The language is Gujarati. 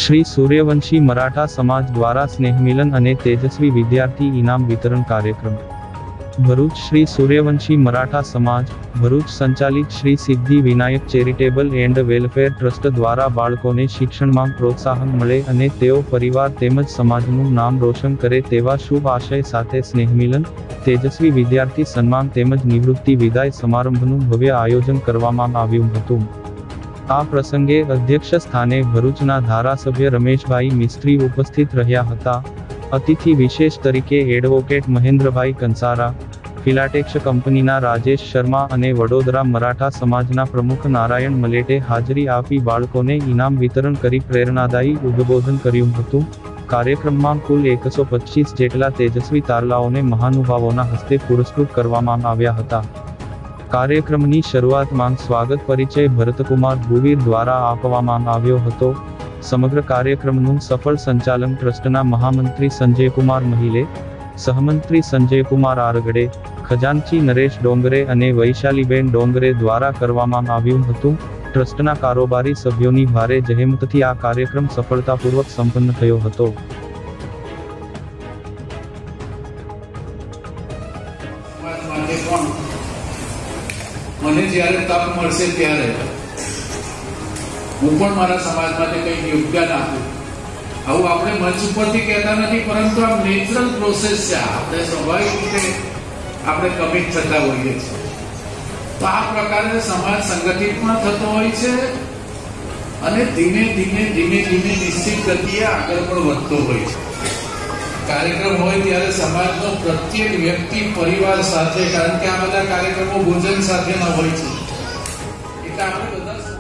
श्री सूर्यवंशी मराठा समाज द्वारा स्नेह मिलन અને તેજસ્વી વિદ્યાર્થી ઇનામ વિતરણ કાર્યક્રમ ભરૂચ શ્રી સૂર્યવંશી મરાઠા સમાજ ભરૂચ સંચાલિત Shri Siddhi Vinayak charitable and welfare trust દ્વારા બાળકોને શિક્ષણમાં પ્રોત્સાહન મળે અને તેઓ પરિવાર તેમજ સમાજનું નામ રોશન કરે તેવા શુભ આશય સાથે સ્નેહ મિલન તેજસ્વી વિદ્યાર્થી સન્માન તેમજ નિવૃત્તિ વિદાય સમારંભનું ભવ્ય આયોજન કરવામાં આવ્યું હતું। આ પ્રસંગે અધ્યક્ષ સ્થાને ભરૂચના ધારાસભ્ય રમેશભાઈ મિસ્ત્રી ઉપસ્થિત રહ્યા હતા। અતિથિ વિશેષ તરીકે એડવોકેટ મહેન્દ્રભાઈ કંસારા, ફિલાટેક્સ કંપનીના રાજેશ શર્મા અને વડોદરા મરાઠા સમાજના પ્રમુખ નારાયણ મલેટે હાજરી આપી બાળકોને ઇનામ વિતરણ કરી પ્રેરણાદાયી ઉદ્બોધન કર્યું હતું। કાર્યક્રમમાં કુલ 125 જેટલા તેજસ્વી તારલાઓને મહાનુભાવોના હસ્તે પુરસ્કૃત કરવામાં આવ્યા હતા। કાર્યક્રમની શરૂઆતમાં સ્વાગત પરિચય ભરતકુમાર ભુવીર દ્વારા આપવામાં આવ્યો હતો। સમગ્ર કાર્યક્રમનું સફળ સંચાલન ટ્રસ્ટના મહામંત્રી સંજયકુમાર મहिले, સહમંત્રી સંજયકુમાર આરગડે, ખજાનચી નરેશ ડોંગરે અને વૈશાલીબેન ડોંગરે દ્વારા કરવામાં આવ્યું હતું। ટ્રસ્ટના કારોબારી સભ્યોની ભારે જહેમતથી આ કાર્યક્રમ સફળતાપૂર્વક સંપન્ન થયો હતો। મને જ્યારે તક મળશે ત્યારે હું પણ મારા સમાજ માટે કંઈક યોગદાન આપું। આવું આપણે મંચ ઉપરથી કહેતા નથી, પરંતુ આ નેચરલ પ્રોસેસ છે। આપણે સ્વાભાવિક રીતે આપણે કમિટ થતા હોઈએ છીએ। તો આ પ્રકારે સમાજ સંગઠિત પણ થતો હોય છે અને ધીમે ધીમે નિશ્ચિત ગતિએ આગળ પણ વધતો હોય છે। કાર્યક્રમ હોય ત્યારે સમાજનો પ્રત્યેક વ્યક્તિ પરિવાર સાથે, કારણ કે આ બધા કાર્યક્રમો ભોજન સાથેના હોય છે, એટલે આપણે બધા